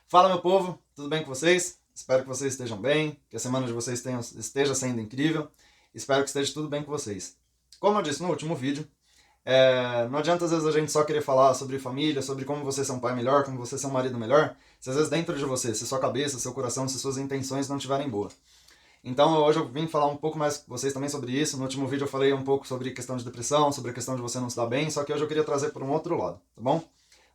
Fala, meu povo, tudo bem com vocês? Espero que vocês estejam bem, que a semana de vocês esteja sendo incrível. Espero que esteja tudo bem com vocês. Como eu disse no último vídeo, não adianta às vezes a gente só querer falar sobre família, sobre como você ser um pai melhor, como você ser um marido melhor, se às vezes dentro de você, se sua cabeça, seu coração, se suas intenções não estiverem boas. Então hoje eu vim falar um pouco mais com vocês também sobre isso. No último vídeo eu falei um pouco sobre questão de depressão, sobre a questão de você não se dar bem, só que hoje eu queria trazer por um outro lado, tá bom?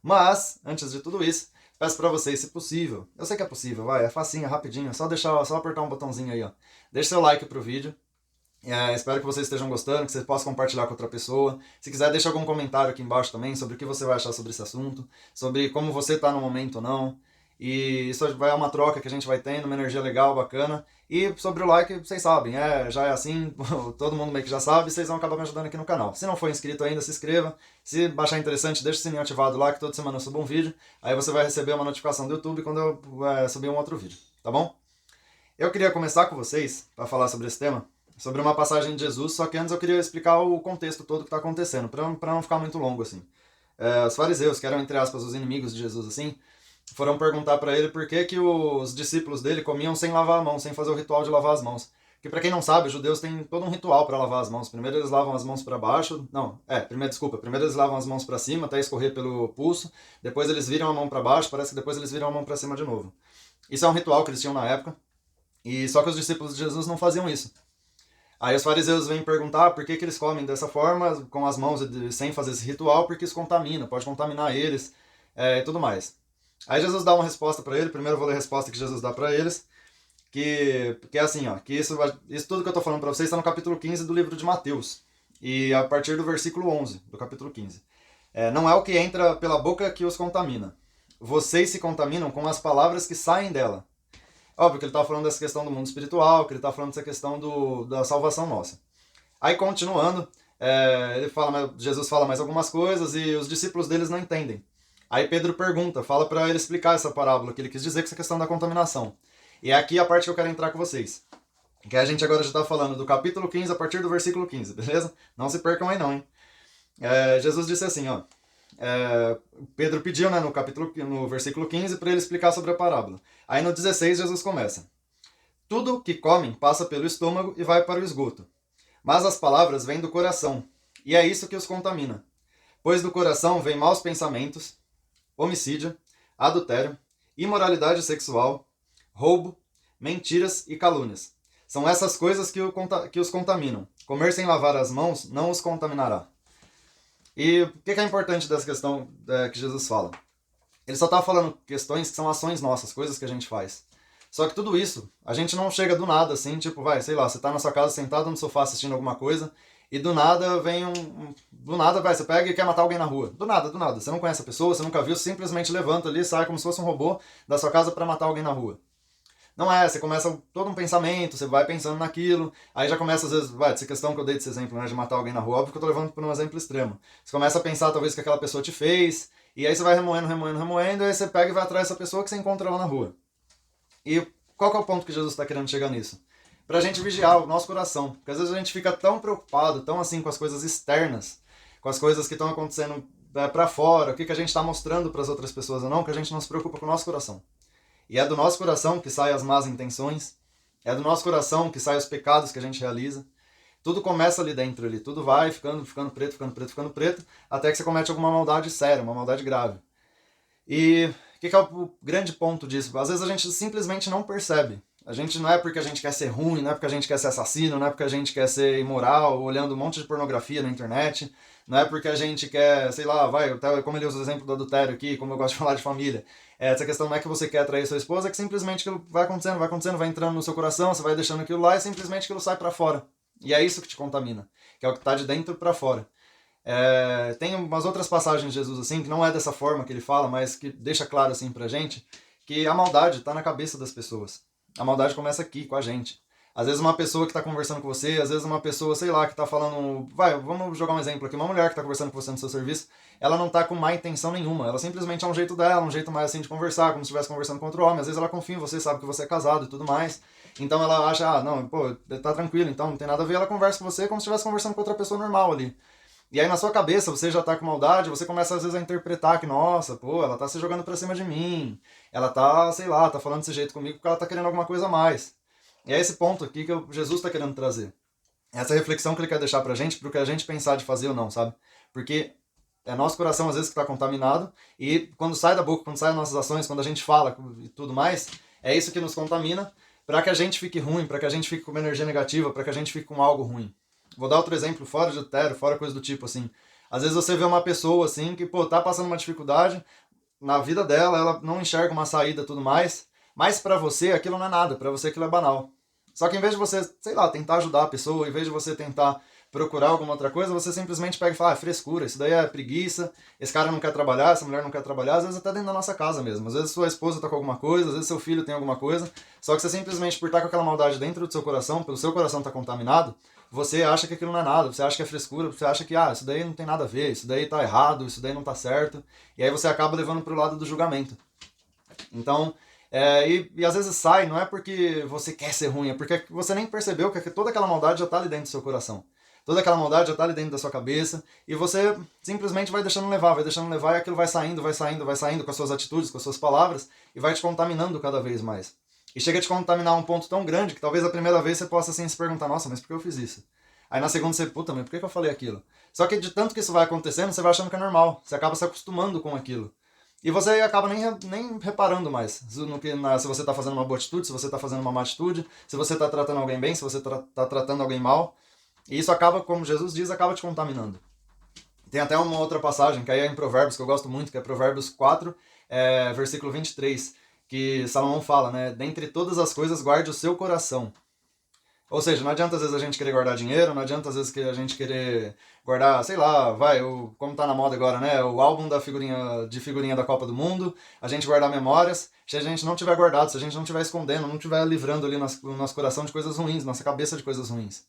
Mas, antes de tudo isso, peço pra vocês, se possível, eu sei que é possível, vai, é facinho, é rapidinho, é só apertar um botãozinho aí, ó. Deixe seu like pro vídeo. Espero que vocês estejam gostando, que você possa compartilhar com outra pessoa. Se quiser, deixa algum comentário aqui embaixo também sobre o que você vai achar sobre esse assunto, sobre como você está no momento ou não. E isso vai uma troca que a gente vai tendo, uma energia legal, bacana. E sobre o like, vocês sabem, já é assim, todo mundo meio que já sabe, vocês vão acabar me ajudando aqui no canal. Se não for inscrito ainda, se inscreva. Se achar interessante, deixa o sininho ativado lá, que toda semana eu subo um vídeo. Aí você vai receber uma notificação do YouTube quando eu subir um outro vídeo, tá bom? Eu queria começar com vocês, para falar sobre esse tema, sobre uma passagem de Jesus, só que antes eu queria explicar o contexto todo que está acontecendo, para não ficar muito longo assim. Os fariseus, que eram, entre aspas, os inimigos de Jesus, assim, foram perguntar para ele por que os discípulos dele comiam sem lavar a mão, sem fazer o ritual de lavar as mãos. Que para quem não sabe, os judeus têm todo um ritual para lavar as mãos. Primeiro eles lavam as mãos para baixo, primeiro eles lavam as mãos para cima até escorrer pelo pulso, depois eles viram a mão para baixo, parece que depois eles viram a mão para cima de novo. Isso é um ritual que eles tinham na época, e só que os discípulos de Jesus não faziam isso. Aí os fariseus vêm perguntar por que eles comem dessa forma, com as mãos sem fazer esse ritual, porque isso contamina, pode contaminar eles e tudo mais. Aí Jesus dá uma resposta para ele, primeiro eu vou ler a resposta que Jesus dá para eles, que é assim, ó, que isso tudo que eu tô falando para vocês está no capítulo 15 do livro de Mateus, e a partir do versículo 11 do capítulo 15. Não é o que entra pela boca que os contamina. Vocês se contaminam com as palavras que saem dela. Óbvio que ele está falando dessa questão do mundo espiritual, que ele está falando dessa questão da salvação nossa. Aí continuando, Jesus fala mais algumas coisas e os discípulos deles não entendem. Aí Pedro pergunta, fala para ele explicar essa parábola que ele quis dizer com essa questão da contaminação. E é aqui a parte que eu quero entrar com vocês. Que a gente agora já está falando do capítulo 15 a partir do versículo 15, beleza? Não se percam aí não, hein? Jesus disse assim, ó. Pedro pediu, né, no versículo 15, para ele explicar sobre a parábola. Aí no 16 Jesus começa. Tudo que comem passa pelo estômago e vai para o esgoto. Mas as palavras vêm do coração, e é isso que os contamina. Pois do coração vêm maus pensamentos, homicídio, adultério, imoralidade sexual, roubo, mentiras e calúnias. São essas coisas que os contaminam. Comer sem lavar as mãos não os contaminará. E o que é importante dessa questão que Jesus fala? Ele só está falando questões que são ações nossas, coisas que a gente faz. Só que tudo isso, a gente não chega do nada, assim, tipo, sei lá, você tá na sua casa sentado no sofá assistindo alguma coisa, e do nada vem do nada, você pega e quer matar alguém na rua. Do nada, do nada. Você não conhece a pessoa, você nunca viu, você simplesmente levanta ali e sai como se fosse um robô da sua casa para matar alguém na rua. Não você começa todo um pensamento, você vai pensando naquilo, aí já começa às vezes, essa questão que eu dei desse exemplo, né, de matar alguém na rua, óbvio que eu tô levando por um exemplo extremo. Você começa a pensar talvez que aquela pessoa te fez, e aí você vai remoendo, e aí você pega e vai atrás dessa pessoa que você encontra lá na rua. E qual que é o ponto que Jesus está querendo chegar nisso? Pra gente vigiar o nosso coração, porque às vezes a gente fica tão preocupado, tão assim com as coisas externas, com as coisas que estão acontecendo pra fora, o que a gente está mostrando para as outras pessoas ou não, que a gente não se preocupa com o nosso coração. E é do nosso coração que saem as más intenções, é do nosso coração que saem os pecados que a gente realiza. Tudo começa ali dentro, ali, tudo vai ficando preto, até que você comete alguma maldade séria, uma maldade grave. E o que é o grande ponto disso? Às vezes a gente simplesmente não percebe. A gente não é porque a gente quer ser ruim, não é porque a gente quer ser assassino, não é porque a gente quer ser imoral, olhando um monte de pornografia na internet, não é porque a gente quer, sei lá, como ele usa o exemplo do adultério aqui, como eu gosto de falar de família. Essa questão não é que você quer atrair sua esposa, é que simplesmente aquilo vai acontecendo, vai entrando no seu coração, você vai deixando aquilo lá e simplesmente aquilo sai pra fora. E é isso que te contamina, que é o que tá de dentro pra fora. Tem umas outras passagens de Jesus assim, que não é dessa forma que ele fala, mas que deixa claro assim pra gente, que a maldade está na cabeça das pessoas. A maldade começa aqui, com a gente. Às vezes uma pessoa que está conversando com você, às vezes uma pessoa, sei lá, que está falando... Vamos jogar um exemplo aqui. Uma mulher que está conversando com você no seu serviço, ela não está com má intenção nenhuma. Ela simplesmente é um jeito dela, um jeito mais assim de conversar, como se estivesse conversando com outro homem. Às vezes ela confia em você, sabe que você é casado e tudo mais. Então ela acha, não, tá tranquilo, então não tem nada a ver. Ela conversa com você como se estivesse conversando com outra pessoa normal ali. E aí na sua cabeça você já tá com maldade, você começa às vezes a interpretar que, nossa, pô, ela tá se jogando pra cima de mim, ela tá, sei lá, tá falando desse jeito comigo porque ela tá querendo alguma coisa a mais. E é esse ponto aqui que Jesus tá querendo trazer. Essa reflexão que ele quer deixar pra gente, pro que a gente pensar de fazer ou não, sabe? Porque é nosso coração às vezes que está contaminado e quando sai da boca, quando saem nossas ações, quando a gente fala e tudo mais, é isso que nos contamina para que a gente fique ruim, para que a gente fique com uma energia negativa, para que a gente fique com algo ruim. Vou dar outro exemplo fora de adultério, fora coisa do tipo assim. Às vezes você vê uma pessoa assim que, pô, tá passando uma dificuldade na vida dela, ela não enxerga uma saída e tudo mais, mas para você aquilo não é nada, para você aquilo é banal. Só que em vez de você, sei lá, tentar ajudar a pessoa, em vez de você tentar procurar alguma outra coisa, você simplesmente pega e fala, ah, frescura, isso daí é preguiça, esse cara não quer trabalhar, essa mulher não quer trabalhar, às vezes até dentro da nossa casa mesmo. Às vezes sua esposa tá com alguma coisa, às vezes seu filho tem alguma coisa, só que você simplesmente, por estar com aquela maldade dentro do seu coração, pelo seu coração estar contaminado, você acha que aquilo não é nada, você acha que é frescura, você acha que, ah, isso daí não tem nada a ver, isso daí tá errado, isso daí não tá certo, e aí você acaba levando pro lado do julgamento. Então, e às vezes sai, não é porque você quer ser ruim, é porque você nem percebeu que toda aquela maldade já tá ali dentro do seu coração. Toda aquela maldade já tá ali dentro da sua cabeça e você simplesmente vai deixando levar e aquilo vai saindo, vai saindo, vai saindo com as suas atitudes, com as suas palavras e vai te contaminando cada vez mais. E chega a te contaminar a um ponto tão grande que talvez a primeira vez você possa assim se perguntar, nossa, mas por que eu fiz isso? Aí na segunda você, puta, mas por que eu falei aquilo? Só que de tanto que isso vai acontecendo, você vai achando que é normal, você acaba se acostumando com aquilo. E você acaba nem reparando mais se você está fazendo uma boa atitude, se você está fazendo uma má atitude, se você está tratando alguém bem, se você está tratando alguém mal. E isso acaba, como Jesus diz, acaba te contaminando. Tem até uma outra passagem, que aí é em Provérbios, que eu gosto muito, que é Provérbios 4, versículo 23, que Salomão fala, né? Dentre todas as coisas, guarde o seu coração. Ou seja, não adianta às vezes a gente querer guardar dinheiro, não adianta às vezes que a gente querer guardar, sei lá, como tá na moda agora, né? O álbum de figurinha da Copa do Mundo, a gente guardar memórias. Se a gente não tiver guardado, se a gente não tiver escondendo, não tiver livrando ali no nosso coração de coisas ruins, nossa cabeça de coisas ruins.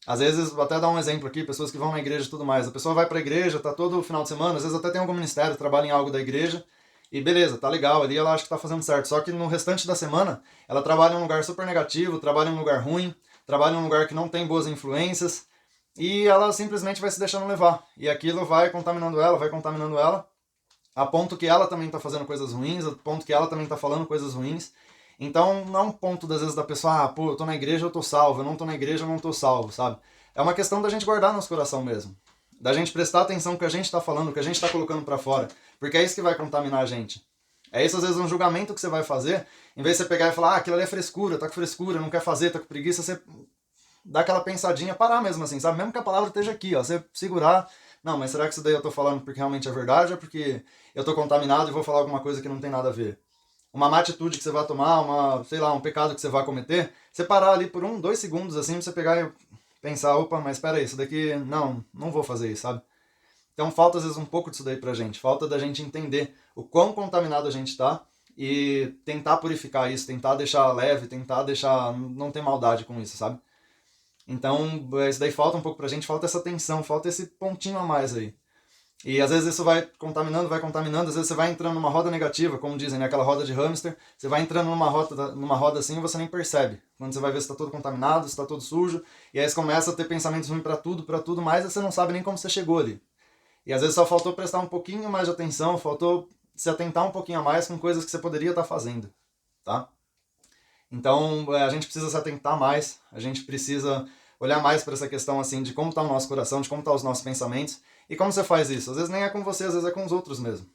Às vezes, vou até dar um exemplo aqui, pessoas que vão na igreja e tudo mais. A pessoa vai pra igreja, tá todo final de semana, às vezes até tem algum ministério, trabalha em algo da igreja, e beleza, tá legal, ali ela acha que tá fazendo certo. Só que no restante da semana, ela trabalha em um lugar super negativo, trabalha em um lugar ruim, trabalha em um lugar que não tem boas influências, e ela simplesmente vai se deixando levar. E aquilo vai contaminando ela, a ponto que ela também tá fazendo coisas ruins, a ponto que ela também tá falando coisas ruins. Então não é um ponto, às vezes, da pessoa, ah, pô, eu tô na igreja, eu tô salvo, eu não tô na igreja, eu não tô salvo, sabe? É uma questão da gente guardar nosso coração mesmo. Da gente prestar atenção no que a gente tá falando, no que a gente tá colocando pra fora. Porque é isso que vai contaminar a gente. É isso, às vezes, um julgamento que você vai fazer, em vez de você pegar e falar, ah, aquilo ali é frescura, tá com frescura, não quer fazer, tá com preguiça, você dá aquela pensadinha, parar mesmo assim, sabe? Mesmo que a palavra esteja aqui, ó, você segurar, não, mas será que isso daí eu tô falando porque realmente é verdade ou porque eu tô contaminado e vou falar alguma coisa que não tem nada a ver? Uma má atitude que você vai tomar, sei lá, um pecado que você vai cometer, você parar ali por 1, 2 segundos assim, pra você pegar e pensar, opa, mas espera aí, isso daqui, não vou fazer isso, sabe? Então falta às vezes um pouco disso daí pra gente, falta da gente entender o quão contaminado a gente tá e tentar purificar isso, tentar deixar leve, tentar deixar, não ter maldade com isso, sabe? Então isso daí falta um pouco pra gente, falta essa tensão, falta esse pontinho a mais aí. E às vezes isso vai contaminando, às vezes você vai entrando numa roda negativa, como dizem, né? Aquela roda de hamster, você vai entrando numa roda assim e você nem percebe. Quando você vai ver se está todo contaminado, se está todo sujo, e aí você começa a ter pensamentos ruins para tudo mais, e você não sabe nem como você chegou ali. E às vezes só faltou prestar um pouquinho mais de atenção, faltou se atentar um pouquinho a mais com coisas que você poderia estar fazendo, tá? Então a gente precisa se atentar mais, a gente precisa olhar mais para essa questão assim de como está o nosso coração, de como estão os nossos pensamentos. E como você faz isso? Às vezes nem é com você, às vezes é com os outros mesmo.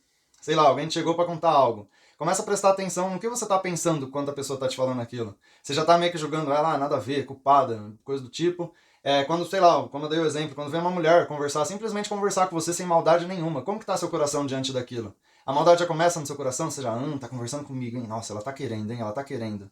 Sei lá, alguém te chegou para contar algo. Começa a prestar atenção no que você está pensando quando a pessoa está te falando aquilo. Você já está meio que julgando ela, nada a ver, culpada, coisa do tipo. Quando, sei lá, como eu dei o exemplo, quando vem uma mulher conversar, simplesmente conversar com você sem maldade nenhuma. Como que está seu coração diante daquilo? A maldade já começa no seu coração, você já, tá conversando comigo, hein? Nossa, ela tá querendo, hein? Ela tá querendo.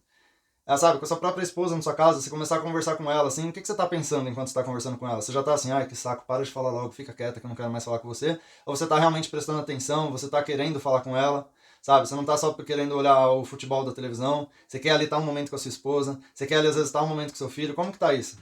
Sabe, com a sua própria esposa na sua casa, você começar a conversar com ela, assim, o que você tá pensando enquanto você tá conversando com ela? Você já tá assim, ai, que saco, para de falar logo, fica quieta que eu não quero mais falar com você? Ou você tá realmente prestando atenção, você tá querendo falar com ela, sabe? Você não tá só querendo olhar o futebol da televisão, você quer ali estar um momento com a sua esposa, você quer ali às vezes estar um momento com seu filho, como que tá isso?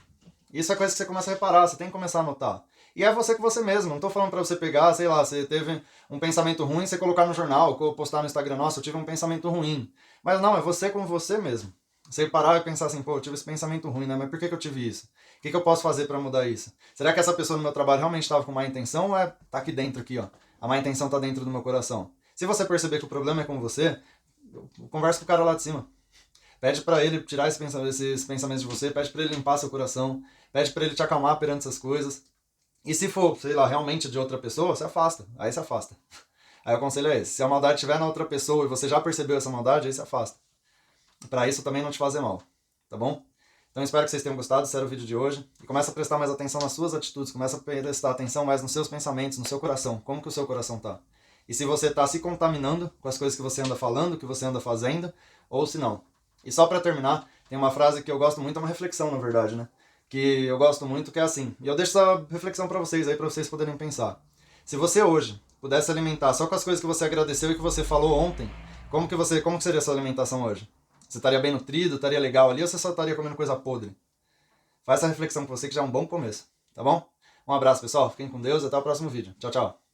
Isso é coisa que você começa a reparar, você tem que começar a notar. E é você com você mesmo, não tô falando pra você pegar, sei lá, você teve um pensamento ruim, você colocar no jornal, ou postar no Instagram, nossa, eu tive um pensamento ruim. Mas não, é você com você mesmo. Você parar e pensar assim, pô, eu tive esse pensamento ruim, né? Mas por que eu tive isso? O que eu posso fazer para mudar isso? Será que essa pessoa no meu trabalho realmente estava com má intenção ou tá aqui dentro aqui, ó? A má intenção tá dentro do meu coração. Se você perceber que o problema é com você, conversa com o cara lá de cima. Pede para ele tirar esses pensamentos de você, pede para ele limpar seu coração, pede para ele te acalmar perante essas coisas. E se for, sei lá, realmente de outra pessoa, se afasta. Aí se afasta. Aí o conselho é esse. Se a maldade estiver na outra pessoa e você já percebeu essa maldade, aí se afasta. Para isso também não te fazer mal. Tá bom? Então espero que vocês tenham gostado, esse era o vídeo de hoje. E começa a prestar mais atenção nas suas atitudes, começa a prestar atenção mais nos seus pensamentos, no seu coração. Como que o seu coração tá? E se você tá se contaminando com as coisas que você anda falando, que você anda fazendo, ou se não. E só para terminar, tem uma frase que eu gosto muito, é uma reflexão, na verdade, né? Que eu gosto muito, que é assim. E eu deixo essa reflexão para vocês aí, para vocês poderem pensar. Se você hoje pudesse alimentar só com as coisas que você agradeceu e que você falou ontem, como que seria a sua alimentação hoje? Você estaria bem nutrido, estaria legal ali, ou você só estaria comendo coisa podre? Faz essa reflexão com você que já é um bom começo, tá bom? Um abraço, pessoal. Fiquem com Deus e até o próximo vídeo. Tchau, tchau.